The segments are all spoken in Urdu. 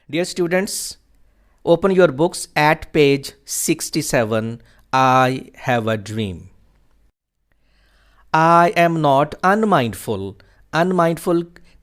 Dear students, open your books at page 67. I have a dream. I am not unmindful. Unmindful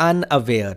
unaware.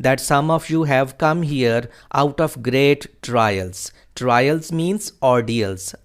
that some of you have come here out of great trials. Trials means ordeals,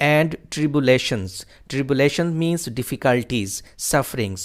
And tribulations. Tribulation means difficulties, sufferings.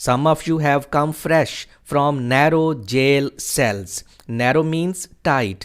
Some of you have come fresh from narrow jail cells. Narrow means tight.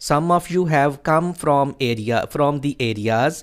Some of you have come from the areas.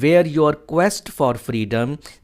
where your quest for freedom,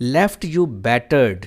left you battered,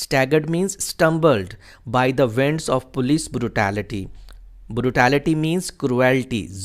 Staggered means stumbled by the winds of police brutality. Brutality means cruelty,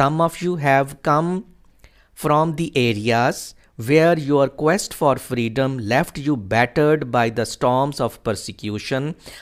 Some of you have come from the areas where your quest for freedom left you battered by the storms of persecution.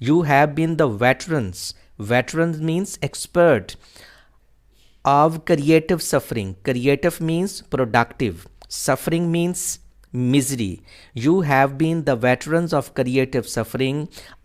You have been the veterans. Veterans means expert of creative suffering. Creative means productive. Suffering means misery. You have been the veterans of creative suffering.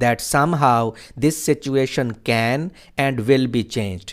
that somehow this situation can and will be changed,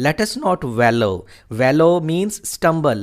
Let us not wallow. Wallow means stumble,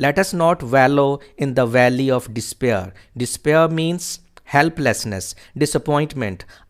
Let us not wallow in the valley of despair. Despair means helplessness, disappointment.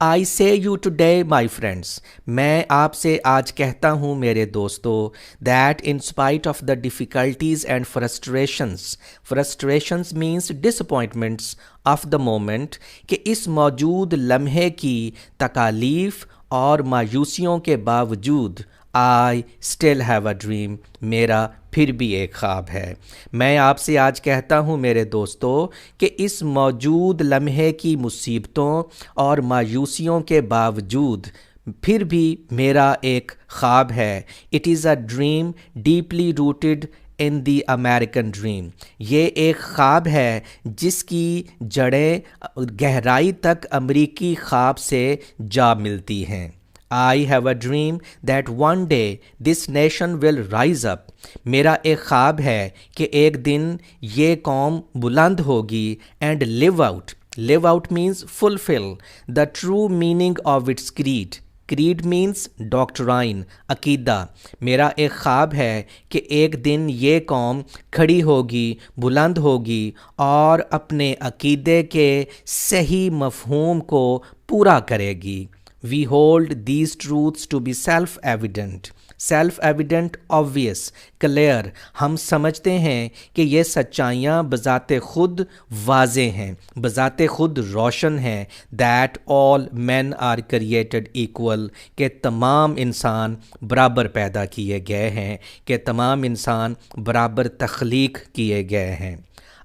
I say you today, my friends, میں آپ سے آج کہتا ہوں میرے دوستو, that in spite of the difficulties and frustrations means disappointments of the moment, کہ اس موجود لمحے کی تکالیف اور مایوسیوں کے باوجود I still have a dream, میرا پھر بھی ایک خواب ہے. میں آپ سے آج کہتا ہوں میرے دوستو کہ اس موجود لمحے کی مصیبتوں اور مایوسیوں کے باوجود پھر بھی میرا ایک خواب ہے. It is a dream deeply rooted in the American dream. یہ ایک خواب ہے جس کی جڑیں گہرائی تک امریکی خواب سے جا ملتی ہیں. I have a dream that one day this nation will rise up. میرا ایک خواب ہے کہ ایک دن یہ قوم بلند ہوگی and live out. Live out means fulfill the true meaning of its creed. Creed means doctrine, عقیدہ. میرا ایک خواب ہے کہ ایک دن یہ قوم کھڑی ہوگی, بلند ہوگی اور اپنے عقیدے کے صحیح مفہوم کو پورا کرے گی. We hold these truths to be self-evident. Self-evident, obvious, clear. ہم سمجھتے ہیں کہ یہ سچائیاں بذات خود واضح ہیں, بذات خود روشن ہیں. That all men are created equal. کہ تمام انسان برابر پیدا کیے گئے ہیں, کہ تمام انسان برابر تخلیق کیے گئے ہیں.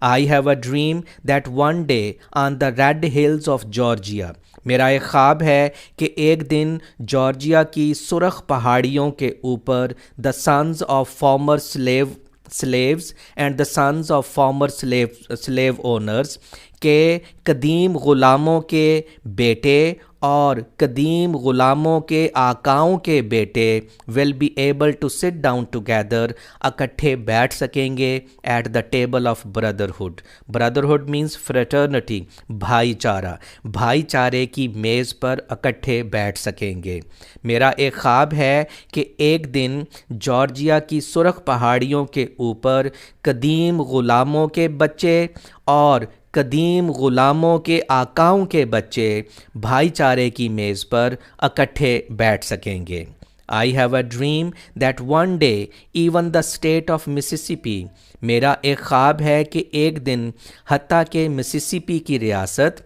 I have a dream that one day on the red hills of Georgia. میرا ایک خواب ہے کہ ایک دن جارجیا کی سرخ پہاڑیوں کے اوپر the sons of former slaves and the sons of former slave owners کے قدیم غلاموں کے بیٹے اور قدیم غلاموں کے آقاؤں کے بیٹے will be able to sit down together. اکٹھے بیٹھ سکیں گے at the table of brotherhood. Brotherhood means fraternity, بھائی چارہ. بھائی چارے کی میز پر اکٹھے بیٹھ سکیں گے. میرا ایک خواب ہے کہ ایک دن جارجیا کی سرخ پہاڑیوں کے اوپر قدیم غلاموں کے بچے اور قدیم غلاموں کے آقاؤں کے بچے بھائی چارے کی میز پر اکٹھے بیٹھ سکیں گے. I have a dream that one day even the state of Mississippi. میرا ایک خواب ہے کہ ایک دن حتیٰ کہ مسیسپی کی ریاست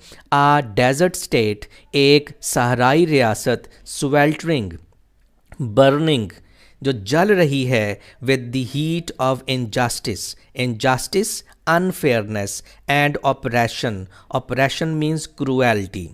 ڈیزرٹ اسٹیٹ, ایک صحرائی ریاست, sweltering, burning, جو جل رہی ہے with the heat of injustice, unfairness and oppression. Oppression means cruelty.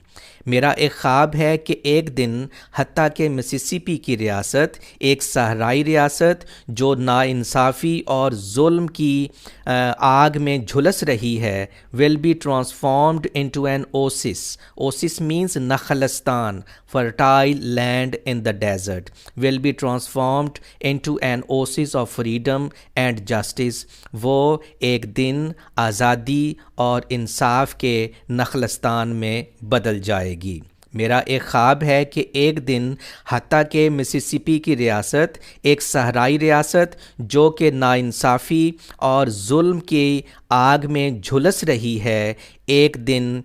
میرا ایک خواب ہے کہ ایک دن حتیٰ کہ مسیسپی کی ریاست, ایک صحرائی ریاست جو ناانصافی اور ظلم کی آگ میں جھلس رہی ہے, will be transformed into an oasis. Oasis means نخلستان, fertile land in the desert. Will be transformed into an oasis of freedom and justice. وہ ایک دن آزادی اور انصاف کے نخلستان میں بدل جائے گی. میرا ایک خواب ہے کہ ایک دن حتیٰ کہ مسیسپی کی ریاست, ایک صحرائی ریاست جو کہ ناانصافی اور ظلم کی آگ میں جھلس رہی ہے, ایک دن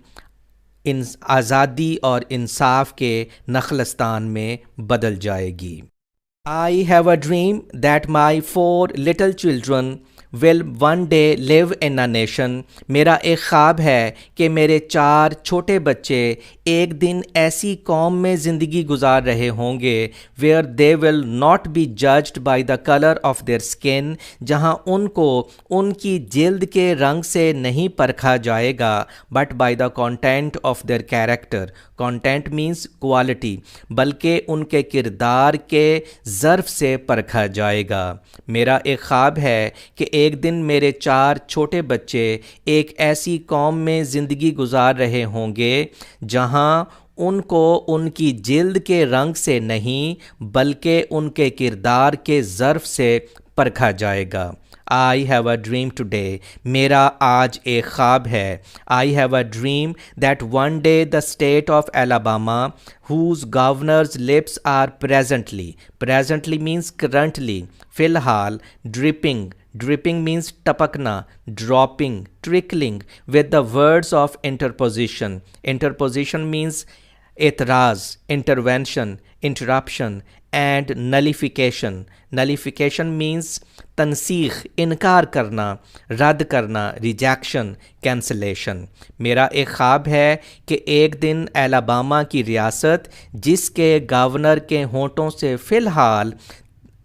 آزادی اور انصاف کے نخلستان میں بدل جائے گی. I have a dream that my 4 little children will one day live in a nation. میرا ایک خواب ہے کہ میرے 4 چھوٹے بچے ایک دن ایسی قوم میں زندگی گزار رہے ہوں گے where they will not be judged by the color of their skin. جہاں ان کو ان کی جلد کے رنگ سے نہیں پرکھا جائے گا but by the content of their character. Content means quality. بلکہ ان کے کردار کے ظرف سے پرکھا جائے گا. میرا ایک خواب ہے کہ ایک دن میرے 4 چھوٹے بچے ایک ایسی قوم میں زندگی گزار رہے ہوں گے جہاں ان کو ان کی جلد کے رنگ سے نہیں بلکہ ان کے کردار کے ظرف سے پرکھا جائے گا. I have a dream today. میرا آج ایک خواب ہے. I have a dream that one day the state of Alabama, whose governor's lips are presently means currently, فی الحال, dripping means ٹپکنا, dropping, trickling with the words of interposition means اعتراض انٹرونشن انٹرپشن اینڈ نلیفیکیشن. نلیفیکیشن مینس تنسیخ انکار کرنا رد کرنا ریجیکشن کینسلیشن. میرا ایک خواب ہے کہ ایک دن الاباما کی ریاست جس کے گورنر کے ہونٹوں سے فی الحال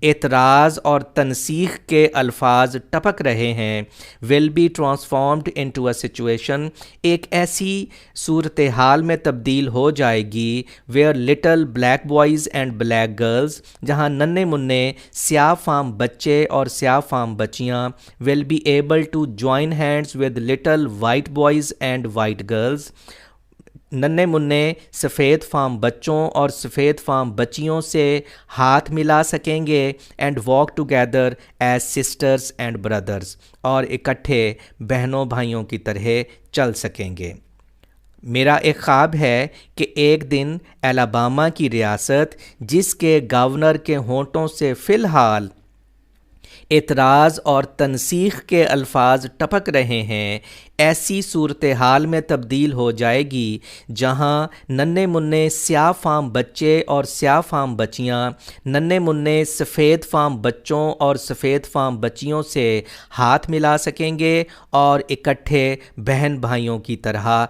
اعتراض اور تنسیخ کے الفاظ ٹپک رہے ہیں will be transformed into a situation, ایک ایسی صورتحال میں تبدیل ہو جائے گی where little black boys and black girls, جہاں ننھے منھے سیاہ فام بچے اور سیاہ فام بچیاں will be able to join hands with little white boys and white girls, ننھے منھے سفید فام بچوں اور سفید فام بچیوں سے ہاتھ ملا سکیں گے and walk together as sisters and brothers, اور اکٹھے بہنوں بھائیوں کی طرح چل سکیں گے. میرا ایک خواب ہے کہ ایک دن الاباما کی ریاست جس کے گورنر کے ہونٹوں سے فی الحال اعتراض اور تنسیخ کے الفاظ ٹپک رہے ہیں ایسی صورتحال میں تبدیل ہو جائے گی جہاں ننھے منھے سیاہ فام بچے اور سیاہ فام بچیاں ننھے منھے سفید فام بچوں اور سفید فام بچیوں سے ہاتھ ملا سکیں گے اور اکٹھے بہن بھائیوں کی طرح